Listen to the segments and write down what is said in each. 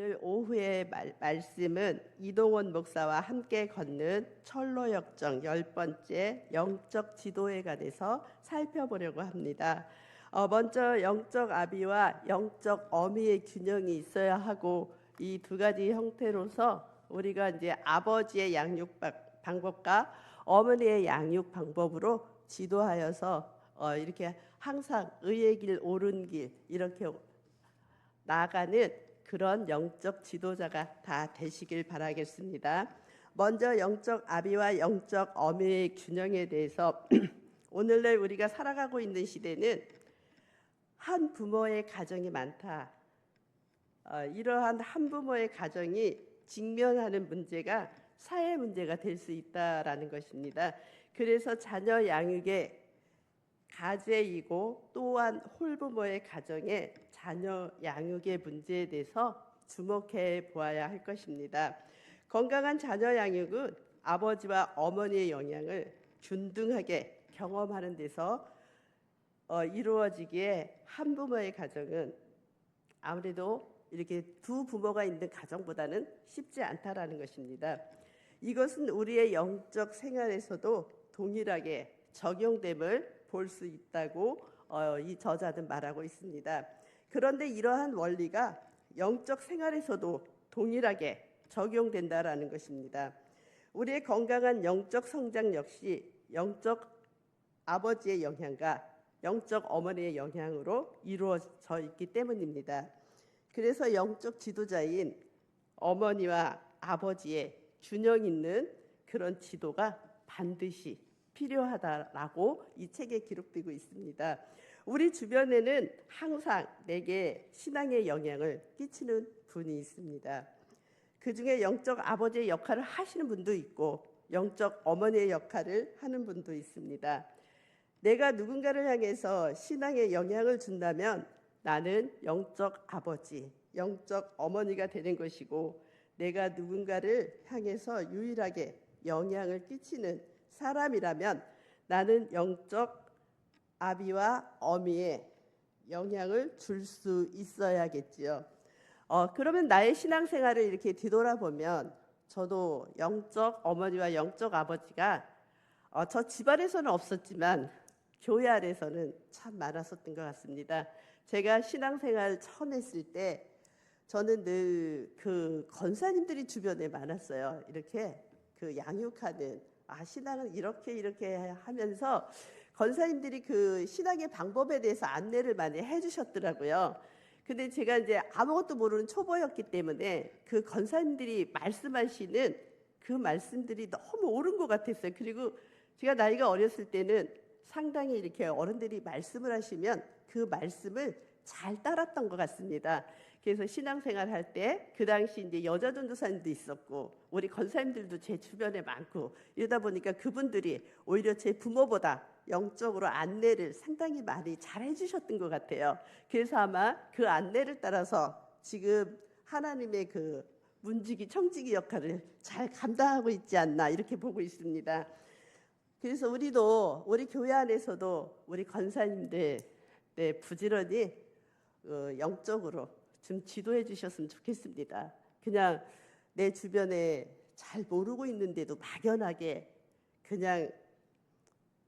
오늘 오후의 말씀은 이동원 목사와 함께 걷는 철로역정 10번째 영적 지도에 관해서 살펴보려고 합니다. 먼저 영적 아비와 영적 어미의 균형이 있어야 하고, 이 두 가지 형태로서 우리가 이제 아버지의 양육 방법과 어머니의 양육 방법으로 지도하여서 이렇게 항상 의의 길, 옳은 길 이렇게 나아가는 그런 영적 지도자가 다 되시길 바라겠습니다. 먼저 영적 아비와 영적 어미의 균형에 대해서 오늘날 우리가 살아가고 있는 시대는 한 부모의 가정이 많다. 이러한 한 부모의 가정이 직면하는 문제가 사회 문제가 될 수 있다라는 것입니다. 그래서 자녀 양육의 가제이고 또한 홀부모의 가정의 자녀 양육의 문제에 대해서 주목해 보아야 할 것입니다. 건강한 자녀 양육은 아버지와 어머니의 영향을 균등하게 경험하는 데서 이루어지기에 한 부모의 가정은 아무래도 이렇게 두 부모가 있는 가정보다는 쉽지 않다라는 것입니다. 이것은 우리의 영적 생활에서도 동일하게 적용됨을 볼 수 있다고 이 저자는 말하고 있습니다. 그런데 이러한 원리가 영적 생활에서도 동일하게 적용된다라는 것입니다. 우리의 건강한 영적 성장 역시 영적 아버지의 영향과 영적 어머니의 영향으로 이루어져 있기 때문입니다. 그래서 영적 지도자인 어머니와 아버지의 균형 있는 그런 지도가 반드시 필요하다라고 이 책에 기록되고 있습니다. 우리 주변에는 항상 내게 신앙의 영향을 끼치는 분이 있습니다. 그 중에 영적 아버지의 역할을 하시는 분도 있고 영적 어머니의 역할을 하는 분도 있습니다. 내가 누군가를 향해서 신앙의 영향을 준다면 나는 영적 아버지, 영적 어머니가 되는 것이고, 내가 누군가를 향해서 유일하게 영향을 끼치는 사람이라면 나는 영적 아비와 어미의 영향을 줄 수 있어야겠지요. 그러면 나의 신앙생활을 이렇게 뒤돌아보면 저도 영적 어머니와 영적 아버지가 저 집안에서는 없었지만 교회 안에서는 참 많았었던 것 같습니다. 제가 신앙생활 처음 했을 때 저는 늘 그 권사님들이 주변에 많았어요. 이렇게 그 양육하는, 신앙은 이렇게 하면서 권사님들이 그 신앙의 방법에 대해서 안내를 많이 해주셨더라고요. 근데 제가 이제 아무것도 모르는 초보였기 때문에 그 권사님들이 말씀하시는 그 말씀들이 너무 옳은 것 같았어요. 그리고 제가 나이가 어렸을 때는 상당히 이렇게 어른들이 말씀을 하시면 그 말씀을 잘 따랐던 것 같습니다. 그래서 신앙생활 할 때 그 당시 이제 여자 전도사님도 있었고 우리 권사님들도 제 주변에 많고 이러다 보니까 그분들이 오히려 제 부모보다 영적으로 안내를 상당히 많이 잘 해주셨던 것 같아요. 그래서 아마 그 안내를 따라서 지금 하나님의 그 문지기 청지기 역할을 잘 감당하고 있지 않나 이렇게 보고 있습니다. 그래서 우리도 우리 교회 안에서도 우리 권사님들 부지런히 영적으로 좀 지도해 주셨으면 좋겠습니다. 그냥 내 주변에 잘 모르고 있는데도 막연하게 그냥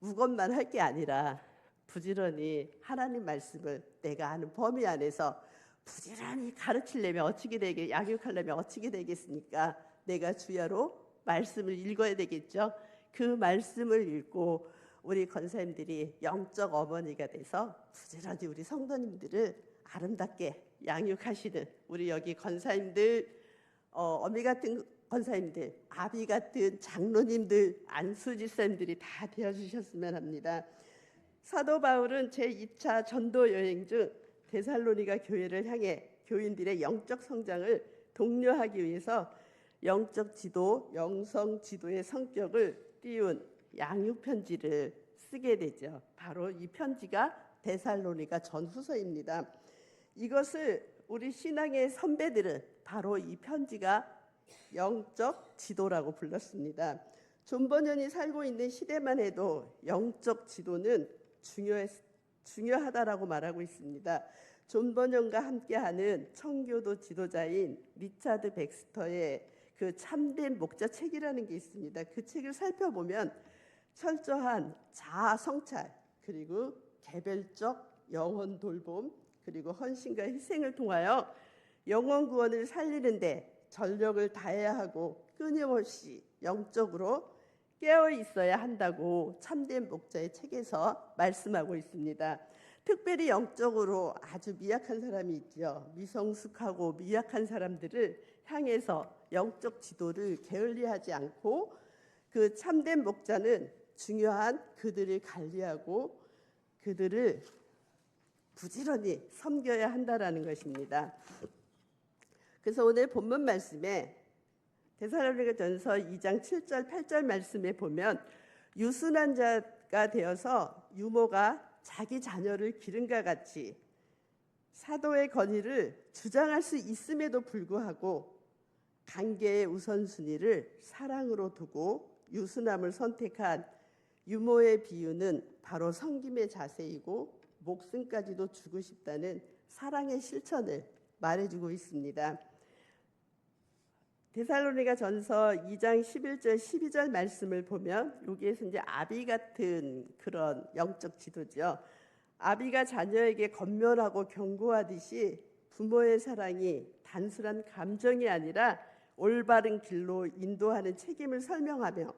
묵언만 할 게 아니라 부지런히 하나님 말씀을 내가 아는 범위 안에서 부지런히 가르치려면 어찌게 되게 양육하려면 어찌게 되겠습니까? 내가 주야로 말씀을 읽어야 되겠죠. 그 말씀을 읽고 우리 권사님들이 영적 어머니가 돼서 부지런히 우리 성도님들을 아름답게 양육하시는 우리 여기 권사님들, 어미 같은 권사님들, 아비 같은 장로님들, 안수집사님들이 다 되어주셨으면 합니다. 사도 바울은 제2차 전도 여행 중 데살로니가 교회를 향해 교인들의 영적 성장을 독려하기 위해서 영적 지도, 영성 지도의 성격을 띄운 양육 편지를 쓰게 되죠. 바로 이 편지가 데살로니가 전후서입니다. 이것을 우리 신앙의 선배들은 바로 이 편지가 영적 지도라고 불렀습니다. 존 버년이 살고 있는 시대만 해도 영적 지도는 중요하다라고 말하고 있습니다. 존 버년과 함께하는 청교도 지도자인 리차드 백스터의 그 참된 목자 책이라는 게 있습니다. 그 책을 살펴보면 철저한 자아 성찰, 그리고 개별적 영혼 돌봄, 그리고 헌신과 희생을 통하여 영혼 구원을 살리는데 전력을 다해야 하고 끊임없이 영적으로 깨어 있어야 한다고 참된 목자의 책에서 말씀하고 있습니다. 특별히 영적으로 아주 미약한 사람이 있죠. 미성숙하고 미약한 사람들을 향해서 영적 지도를 게을리하지 않고 그 참된 목자는 중요한 그들을 관리하고 그들을 부지런히 섬겨야 한다라는 것입니다. 그래서 오늘 본문 말씀에 데살로니가전서 2장 7절 8절 말씀에 보면 유순한 자가 되어서 유모가 자기 자녀를 기른과 같이 사도의 권위를 주장할 수 있음에도 불구하고 관계의 우선순위를 사랑으로 두고 유순함을 선택한 유모의 비유는 바로 섬김의 자세이고 목숨까지도 주고 싶다는 사랑의 실천을 말해주고 있습니다. 데살로니가전서 2장 11절 12절 말씀을 보면 여기에서 이제 아비 같은 그런 영적 지도죠. 아비가 자녀에게 권면하고 경고하듯이 부모의 사랑이 단순한 감정이 아니라 올바른 길로 인도하는 책임을 설명하며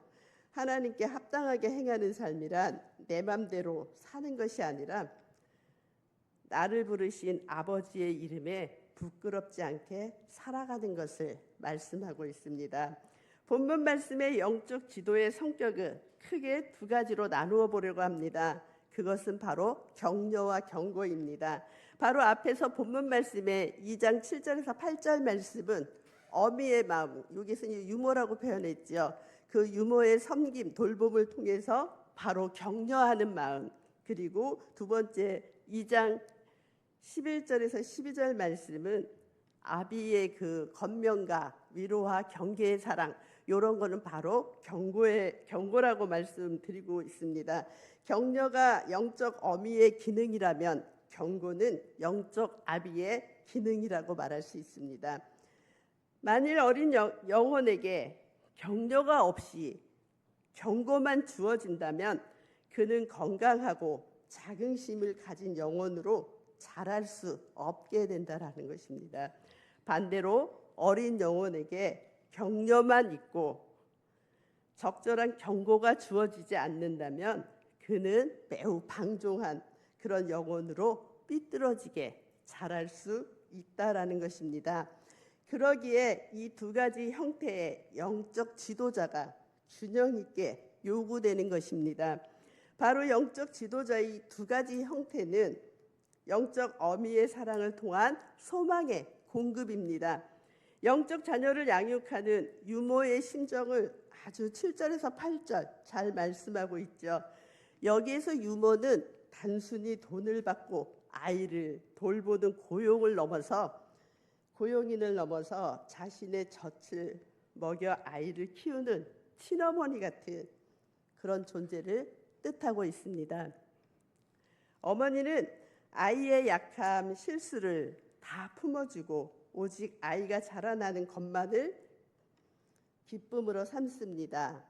하나님께 합당하게 행하는 삶이란 내 맘대로 사는 것이 아니라 나를 부르신 아버지의 이름에 부끄럽지 않게 살아가는 것을 말씀하고 있습니다. 본문 말씀의 영적 지도의 성격은 크게 두 가지로 나누어 보려고 합니다. 그것은 바로 격려와 경고입니다. 바로 앞에서 본문 말씀의 2장 7절에서 8절 말씀은 어미의 마음, 여기서 유모라고 표현했죠. 그 유모의 섬김, 돌봄을 통해서 바로 격려하는 마음, 그리고 두 번째 2장 11절에서 12절 말씀은 아비의 그 권면과 위로와 경계의 사랑, 이런 거는 바로 경고라고 말씀드리고 있습니다. 격려가 영적 어미의 기능이라면 경고는 영적 아비의 기능이라고 말할 수 있습니다. 만일 어린 영혼에게 격려가 없이 경고만 주어진다면 그는 건강하고 자긍심을 가진 영혼으로 자랄 수 없게 된다라는 것입니다. 반대로 어린 영혼에게 격려만 있고 적절한 경고가 주어지지 않는다면 그는 매우 방종한 그런 영혼으로 삐뚤어지게 자랄 수 있다라는 것입니다. 그러기에 이 두 가지 형태의 영적 지도자가 균형 있게 요구되는 것입니다. 바로 영적 지도자의 두 가지 형태는 영적 어미의 사랑을 통한 소망의 공급입니다. 영적 자녀를 양육하는 유모의 심정을 아주 7절에서 8절 잘 말씀하고 있죠. 여기에서 유모는 단순히 돈을 받고 아이를 돌보는 고용인을 넘어서 자신의 젖을 먹여 아이를 키우는 친어머니 같은 그런 존재를 뜻하고 있습니다. 어머니는 아이의 약함, 실수를 다 품어주고 오직 아이가 자라나는 것만을 기쁨으로 삼습니다.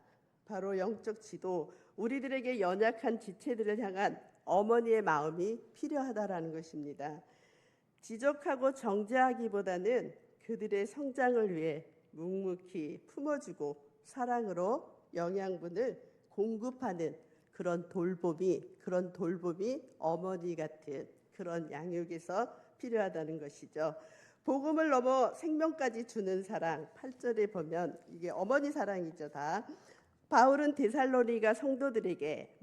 바로 영적 지도, 우리들에게 연약한 지체들을 향한 어머니의 마음이 필요하다라는 것입니다. 지적하고 정죄하기보다는 그들의 성장을 위해 묵묵히 품어주고 사랑으로 영양분을 공급하는 그런 돌봄이 어머니 같은 그런 양육에서 필요하다는 것이죠. 복음을 넘어 생명까지 주는 사랑, 8절에 보면 이게 어머니 사랑이죠. 다 바울은 데살로니가 성도들에게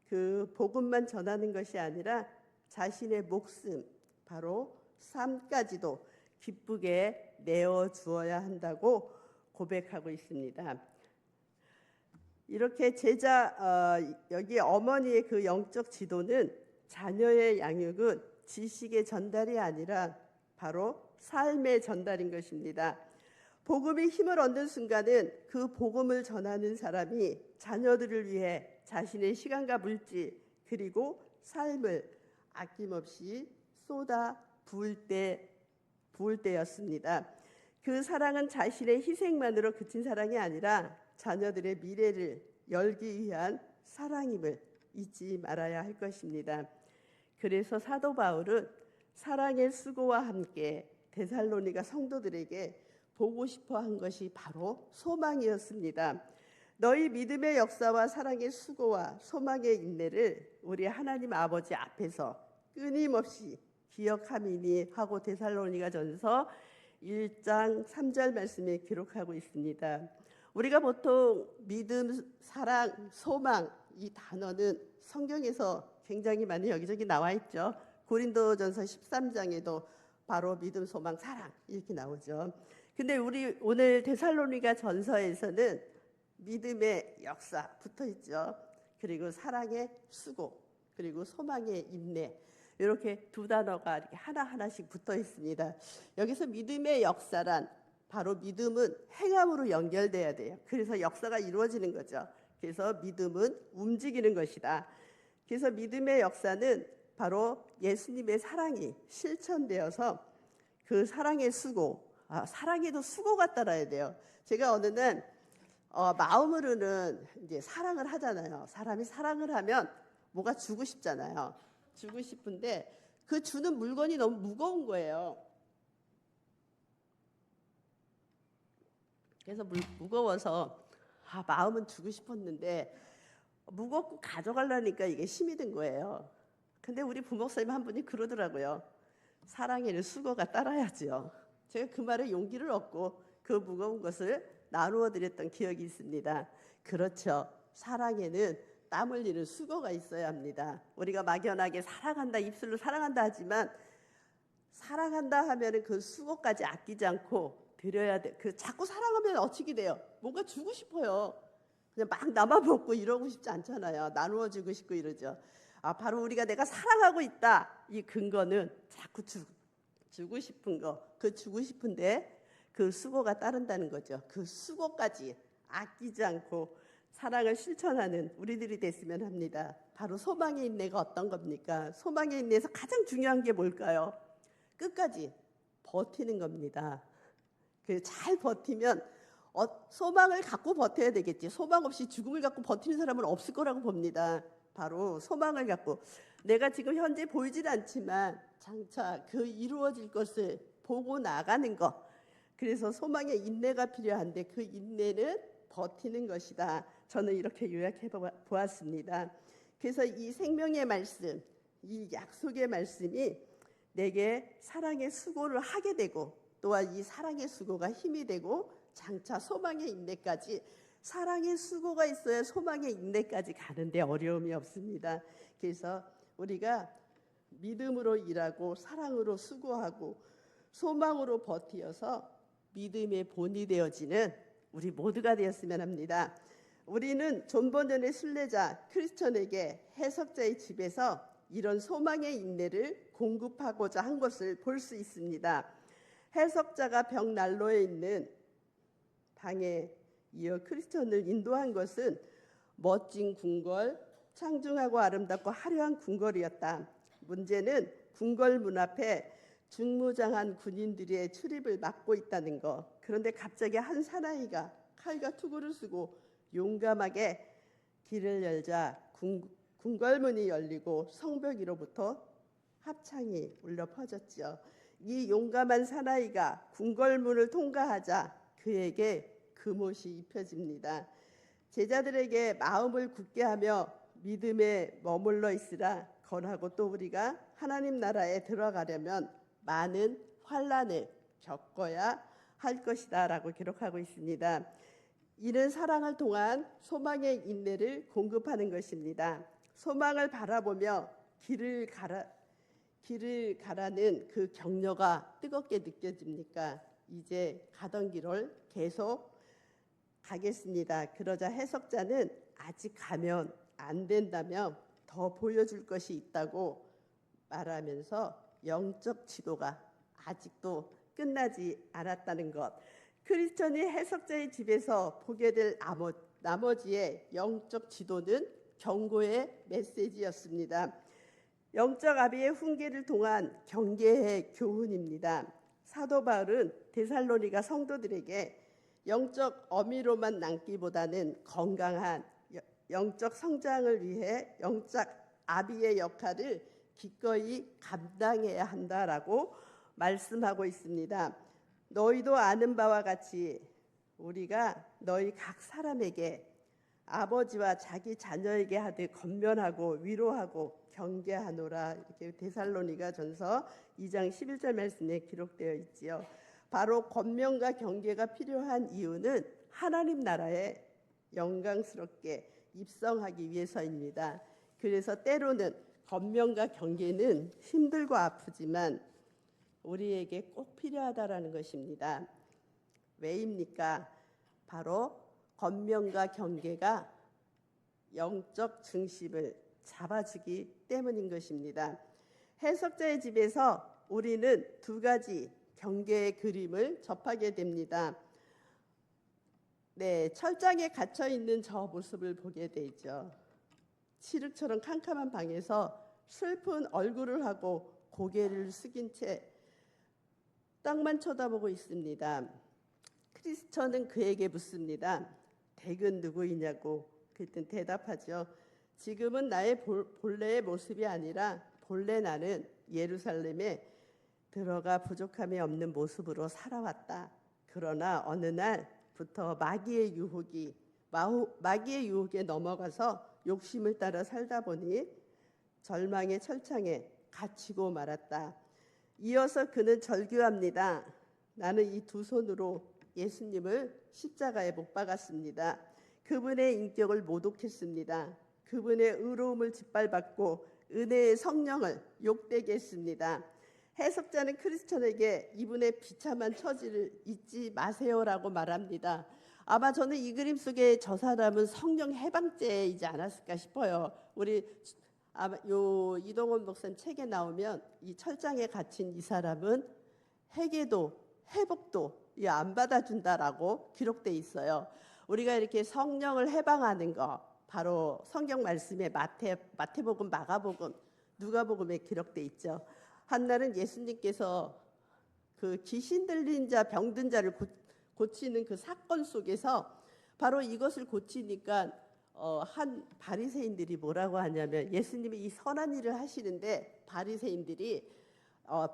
그 복음만 전하는 것이 아니라 자신의 목숨, 바로 삶까지도 기쁘게 내어 주어야 한다고 고백하고 있습니다. 이렇게 여기 어머니의 그 영적 지도는 자녀의 양육은 지식의 전달이 아니라 바로 삶의 전달인 것입니다. 복음이 힘을 얻는 순간은 그 복음을 전하는 사람이 자녀들을 위해 자신의 시간과 물질 그리고 삶을 아낌없이 쏟아 부을 때였습니다. 그 사랑은 자신의 희생만으로 그친 사랑이 아니라 자녀들의 미래를 열기 위한 사랑임을 잊지 말아야 할 것입니다. 그래서 사도 바울은 사랑의 수고와 함께 데살로니가 성도들에게 보고 싶어 한 것이 바로 소망이었습니다. 너희 믿음의 역사와 사랑의 수고와 소망의 인내를 우리 하나님 아버지 앞에서 끊임없이 기억함이니 하고 데살로니가전서 1장 3절 말씀에 기록하고 있습니다. 우리가 보통 믿음, 사랑, 소망 이 단어는 성경에서 굉장히 많이 여기저기 나와 있죠. 고린도전서 13장에도 바로 믿음, 소망, 사랑 이렇게 나오죠. 근데 우리 오늘 데살로니가 전서에서는 믿음의 역사 붙어 있죠. 그리고 사랑의 수고, 그리고 소망의 인내 이렇게 두 단어가 이렇게 하나하나씩 붙어 있습니다. 여기서 믿음의 역사란 바로 믿음은 행함으로 연결돼야 돼요. 그래서 역사가 이루어지는 거죠. 그래서 믿음은 움직이는 것이다. 그래서 믿음의 역사는 바로 예수님의 사랑이 실천되어서 그 사랑의 수고, 사랑에도 수고가 따라야 돼요. 제가 어느 날 마음으로는 이제 사랑을 하잖아요. 사람이 사랑을 하면 뭐가 주고 싶잖아요. 주고 싶은데 그 주는 물건이 너무 무거운 거예요. 그래서 무거워서 마음은 주고 싶었는데 무겁고 가져가려니까 이게 힘이 든 거예요. 근데 우리 부목사님 한 분이 그러더라고요. 사랑에는 수고가 따라야지요. 제가 그 말에 용기를 얻고 그 무거운 것을 나누어 드렸던 기억이 있습니다. 그렇죠. 사랑에는 땀 흘리는 수고가 있어야 합니다. 우리가 막연하게 사랑한다, 입술로 사랑한다 하지만 사랑한다 하면은 그 수고까지 아끼지 않고 드려야 돼. 그 자꾸 사랑하면 어찌게 돼요? 뭔가 주고 싶어요. 그냥 막 나만 먹고 이러고 싶지 않잖아요. 나누어 주고 싶고 이러죠. 바로 우리가 내가 사랑하고 있다. 이 근거는 자꾸 주고 싶은 거, 그 주고 싶은데 그 수고가 따른다는 거죠. 그 수고까지 아끼지 않고 사랑을 실천하는 우리들이 됐으면 합니다. 바로 소망의 인내가 어떤 겁니까? 소망의 인내에서 가장 중요한 게 뭘까요? 끝까지 버티는 겁니다. 잘 버티면 소망을 갖고 버텨야 되겠지. 소망 없이 죽음을 갖고 버티는 사람은 없을 거라고 봅니다. 바로 소망을 갖고 내가 지금 현재 보이질 않지만 장차 그 이루어질 것을 보고 나가는 것. 그래서 소망의 인내가 필요한데 그 인내는 버티는 것이다. 저는 이렇게 요약해 보았습니다. 그래서 이 생명의 말씀, 이 약속의 말씀이 내게 사랑의 수고를 하게 되고 또한 이 사랑의 수고가 힘이 되고 장차 소망의 인내까지 사랑의 수고가 있어야 소망의 인내까지 가는데 어려움이 없습니다. 그래서 우리가 믿음으로 일하고 사랑으로 수고하고 소망으로 버티어서 믿음의 본이 되어지는 우리 모두가 되었으면 합니다. 우리는 존 버전의 순례자 크리스천에게 해석자의 집에서 이런 소망의 인내를 공급하고자 한 것을 볼 수 있습니다. 해석자가 벽난로에 있는 방에 이어 크리스천을 인도한 것은 멋진 궁궐, 창중하고 아름답고 화려한 궁궐이었다. 문제는 궁궐 문 앞에 중무장한 군인들의 출입을 막고 있다는 것. 그런데 갑자기 한 사나이가 칼과 투구를 쓰고 용감하게 길을 열자 궁궐문이 열리고 성벽 위로부터 합창이 울려 퍼졌죠. 이 용감한 사나이가 궁궐문을 통과하자 그에게 금옷이 입혀집니다. 제자들에게 마음을 굳게 하며 믿음에 머물러 있으라 권하고 또 우리가 하나님 나라에 들어가려면 많은 환난을 겪어야 할 것이다 라고 기록하고 있습니다. 이는 사랑을 통한 소망의 인내를 공급하는 것입니다. 소망을 바라보며 길을 가라는 그 격려가 뜨겁게 느껴집니까? 이제 가던 길을 계속 가겠습니다. 그러자 해석자는 아직 가면 안 된다며 더 보여줄 것이 있다고 말하면서 영적 지도가 아직도 끝나지 않았다는 것. 크리스천이 해석자의 집에서 보게 될 나머지의 영적 지도는 경고의 메시지였습니다. 영적 아비의 훈계를 통한 경계의 교훈입니다. 사도 바울은 데살로니가 성도들에게 영적 어미로만 남기보다는 건강한 영적 성장을 위해 영적 아비의 역할을 기꺼이 감당해야 한다라고 말씀하고 있습니다. 너희도 아는 바와 같이 우리가 너희 각 사람에게 아버지와 자기 자녀에게 하듯 권면하고 위로하고 경계하노라, 이렇게 데살로니가 전서 2장 11절 말씀에 기록되어 있지요. 바로 권면과 경계가 필요한 이유는 하나님 나라에 영광스럽게 입성하기 위해서입니다. 그래서 때로는 권면과 경계는 힘들고 아프지만 우리에게 꼭 필요하다라는 것입니다. 왜입니까? 바로 권면과 경계가 영적 중심을 잡아주기 때문인 것입니다. 해석자의 집에서 우리는 두 가지 경계의 그림을 접하게 됩니다. 네, 철장에 갇혀 있는 저 모습을 보게 되죠. 칠흑처럼 캄캄한 방에서 슬픈 얼굴을 하고 고개를 숙인 채 땅만 쳐다보고 있습니다. 크리스천은 그에게 묻습니다. 댁은 누구이냐고. 그랬더니 대답하죠. 지금은 나의 본래의 모습이 아니라 본래 나는 예루살렘에 들어가 부족함이 없는 모습으로 살아왔다. 그러나 어느 날부터 마귀의 유혹에 넘어가서 욕심을 따라 살다 보니 절망의 철창에 갇히고 말았다. 이어서 그는 절규합니다. 나는 이 두 손으로 예수님을 십자가에 못 박았습니다. 그분의 인격을 모독했습니다. 그분의 의로움을 짓밟았고 은혜의 성령을 욕되게 했습니다. 해석자는 크리스천에게 이분의 비참한 처지를 잊지 마세요라고 말합니다. 아마 저는 이 그림 속에 저 사람은 성령 해방죄이지 않았을까 싶어요. 우리 아마 이동원 목사님 책에 나오면 이 철장에 갇힌 이 사람은 회개도 회복도 안 받아준다라고 기록돼 있어요. 우리가 이렇게 성령을 해방하는 거 바로 성경 말씀에 마태복음, 마가복음, 누가복음에 기록돼 있죠. 한날은 예수님께서 그 귀신 들린 자, 병든 자를 고치는 그 사건 속에서 바로 이것을 고치니까 한 바리새인들이 뭐라고 하냐면 예수님이 이 선한 일을 하시는데 바리새인들이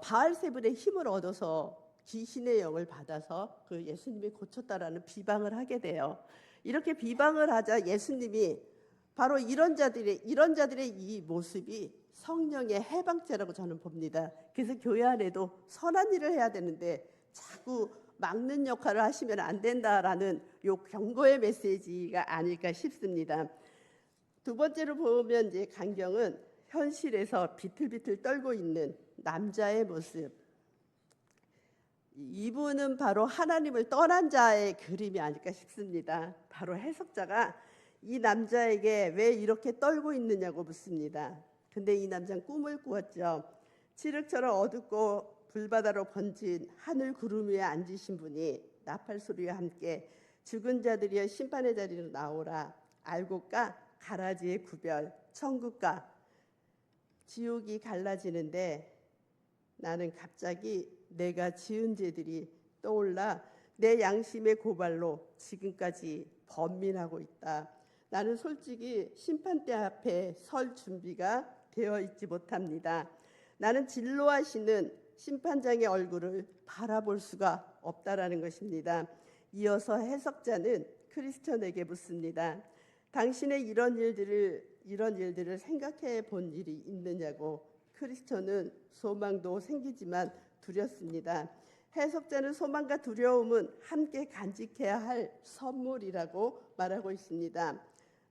바알세불의 힘을 얻어서 귀신의 영을 받아서 그 예수님이 고쳤다라는 비방을 하게 돼요. 이렇게 비방을 하자 예수님이 바로 이런 자들의 이 모습이 성령의 해방죄라고 저는 봅니다. 그래서 교회 안에도 선한 일을 해야 되는데 자꾸 막는 역할을 하시면 안 된다라는 요 경고의 메시지가 아닐까 싶습니다. 두 번째로 보면 이제 강경은 현실에서 비틀비틀 떨고 있는 남자의 모습. 이분은 바로 하나님을 떠난 자의 그림이 아닐까 싶습니다. 바로 해석자가 이 남자에게 왜 이렇게 떨고 있느냐고 묻습니다. 근데 이 남자는 꿈을 꾸었죠. 칠흑처럼 어둡고 불바다로 번진 하늘 구름 위에 앉으신 분이 나팔 소리와 함께 죽은 자들이여 심판의 자리로 나오라. 알곡과 가라지의 구별, 천국과 지옥이 갈라지는데 나는 갑자기 내가 지은 죄들이 떠올라 내 양심의 고발로 지금까지 번민하고 있다. 나는 솔직히 심판대 앞에 설 준비가 되어 있지 못합니다. 나는 진노하시는 심판장의 얼굴을 바라볼 수가 없다라는 것입니다. 이어서 해석자는 크리스천에게 묻습니다. 당신의 이런 일들을 생각해 본 일이 있느냐고. 크리스천은 소망도 생기지만 두렵습니다. 해석자는 소망과 두려움은 함께 간직해야 할 선물이라고 말하고 있습니다.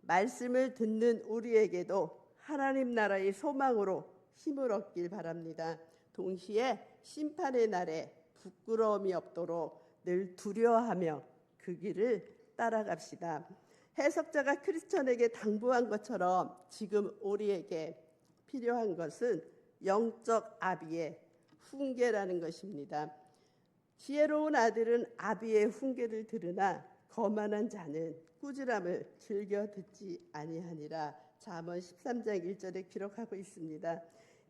말씀을 듣는 우리에게도 하나님 나라의 소망으로 힘을 얻길 바랍니다. 동시에 심판의 날에 부끄러움이 없도록 늘 두려워하며 그 길을 따라갑시다. 해석자가 크리스천에게 당부한 것처럼 지금 우리에게 필요한 것은 영적 아비의 훈계라는 것입니다. 지혜로운 아들은 아비의 훈계를 들으나 거만한 자는 꾸지람을 즐겨 듣지 아니하니라. 잠언 13장 1절에 기록하고 있습니다.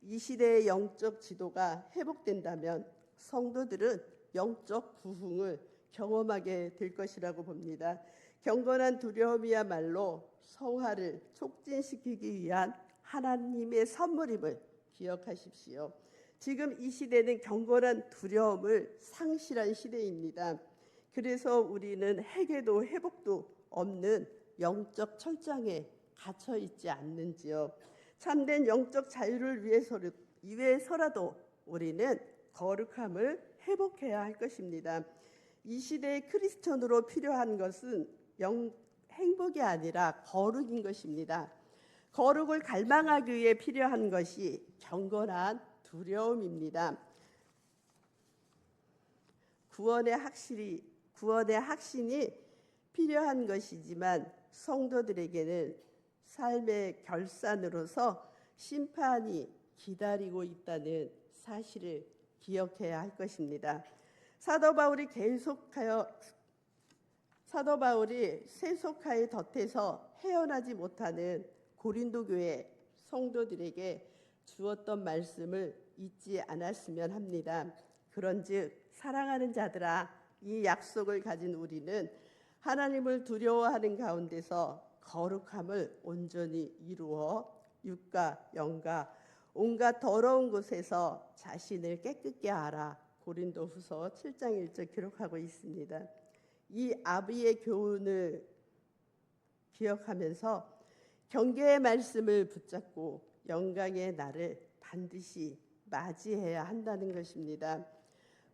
이 시대의 영적 지도가 회복된다면 성도들은 영적 부흥을 경험하게 될 것이라고 봅니다. 경건한 두려움이야말로 성화를 촉진시키기 위한 하나님의 선물임을 기억하십시오. 지금 이 시대는 경건한 두려움을 상실한 시대입니다. 그래서 우리는 회개도 회복도 없는 영적 철장에 갇혀 있지 않는지요. 참된 영적 자유를 위해서라도 우리는 거룩함을 회복해야 할 것입니다. 이 시대의 크리스천으로 필요한 것은 행복이 아니라 거룩인 것입니다. 거룩을 갈망하기 위해 필요한 것이 경건한 두려움입니다. 구원의 확신이 필요한 것이지만 성도들에게는 삶의 결산으로서 심판이 기다리고 있다는 사실을 기억해야 할 것입니다. 사도 바울이 세속화의 덫에서 헤어나지 못하는 고린도 교회 성도들에게 주었던 말씀을 잊지 않았으면 합니다. 그런즉 사랑하는 자들아, 이 약속을 가진 우리는 하나님을 두려워하는 가운데서 거룩함을 온전히 이루어 육과 영과 온갖 더러운 곳에서 자신을 깨끗게 하라. 고린도후서 7장 1절 기록하고 있습니다. 이 아비의 교훈을 기억하면서 경계의 말씀을 붙잡고 영광의 날을 반드시 맞이해야 한다는 것입니다.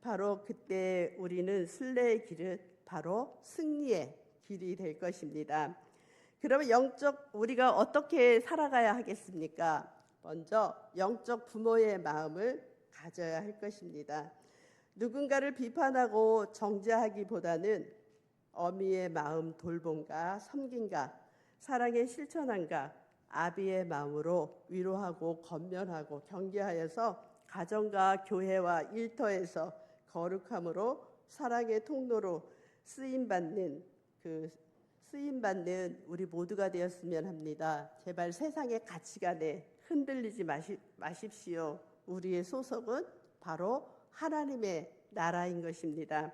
바로 그때 우리는 순례의 길은 바로 승리의 길이 될 것입니다. 그러면 우리가 어떻게 살아가야 하겠습니까? 먼저 영적 부모의 마음을 가져야 할 것입니다. 누군가를 비판하고 정죄하기보다는 어미의 마음 돌봄과 섬김과 사랑의 실천함과 아비의 마음으로 위로하고 권면하고 경계하여서 가정과 교회와 일터에서 거룩함으로 사랑의 통로로 쓰임받는 우리 모두가 되었으면 합니다. 제발 세상의 가치관에 흔들리지 마십시오. 우리의 소속은 바로 하나님의 나라인 것입니다.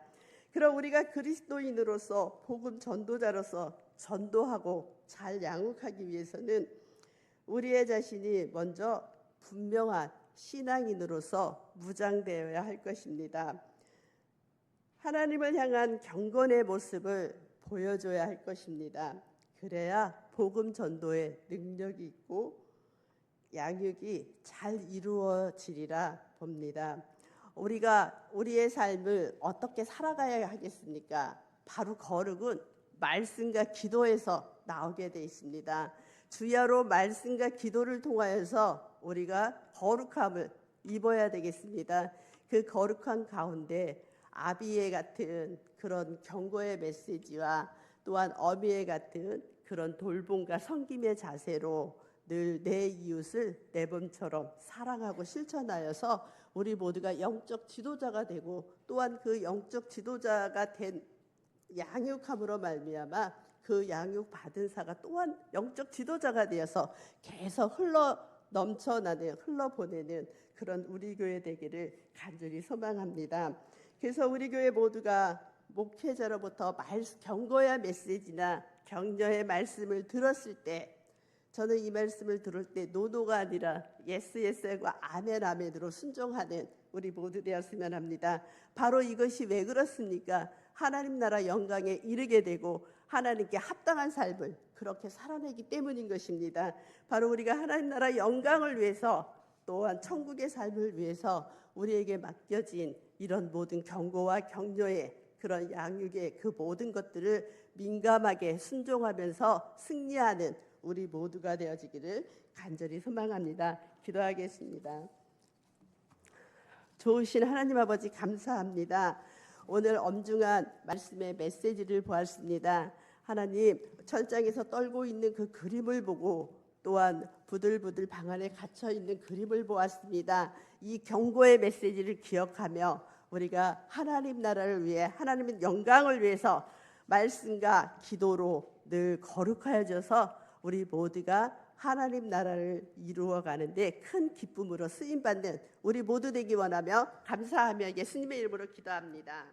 그럼 우리가 그리스도인으로서 복음 전도자로서 전도하고 잘 양육하기 위해서는 우리의 자신이 먼저 분명한 신앙인으로서 무장되어야 할 것입니다. 하나님을 향한 경건의 모습을 보여줘야 할 것입니다. 그래야 복음 전도에 능력이 있고 양육이 잘 이루어지리라 봅니다. 우리가 우리의 삶을 어떻게 살아가야 하겠습니까? 바로 거룩은 말씀과 기도에서 나오게 돼 있습니다. 주야로 말씀과 기도를 통하여서 우리가 거룩함을 입어야 되겠습니다. 그 거룩한 가운데 아비의 같은 그런 경고의 메시지와 또한 어미의 같은 그런 돌봄과 섬김의 자세로 늘 내 이웃을 내 몸처럼 사랑하고 실천하여서 우리 모두가 영적 지도자가 되고 또한 그 영적 지도자가 된 양육함으로 말미암아 그 양육 받은 사가 또한 영적 지도자가 되어서 계속 흘러보내는 그런 우리 교회 되기를 간절히 소망합니다. 그래서 우리 교회 모두가 목회자로부터 경고의 메시지나 격려의 말씀을 들었을 때 저는 이 말씀을 들을 때 노노가 아니라 예스와 아멘으로 순종하는 우리 모두 되었으면 합니다. 바로 이것이 왜 그렇습니까? 하나님 나라 영광에 이르게 되고 하나님께 합당한 삶을 그렇게 살아내기 때문인 것입니다. 바로 우리가 하나님 나라 영광을 위해서 또한 천국의 삶을 위해서 우리에게 맡겨진 이런 모든 경고와 격려의 그런 양육의 그 모든 것들을 민감하게 순종하면서 승리하는 우리 모두가 되어지기를 간절히 소망합니다. 기도하겠습니다. 좋으신 하나님 아버지 감사합니다. 오늘 엄중한 말씀의 메시지를 보았습니다. 하나님, 철장에서 떨고 있는 그 그림을 보고 또한 부들부들 방 안에 갇혀 있는 그림을 보았습니다. 이 경고의 메시지를 기억하며 우리가 하나님 나라를 위해 하나님의 영광을 위해서 말씀과 기도로 늘 거룩하여져서 우리 모두가 하나님 나라를 이루어 가는데 큰 기쁨으로 쓰임 받는 우리 모두 되기 원하며 감사하며 예수님의 이름으로 기도합니다.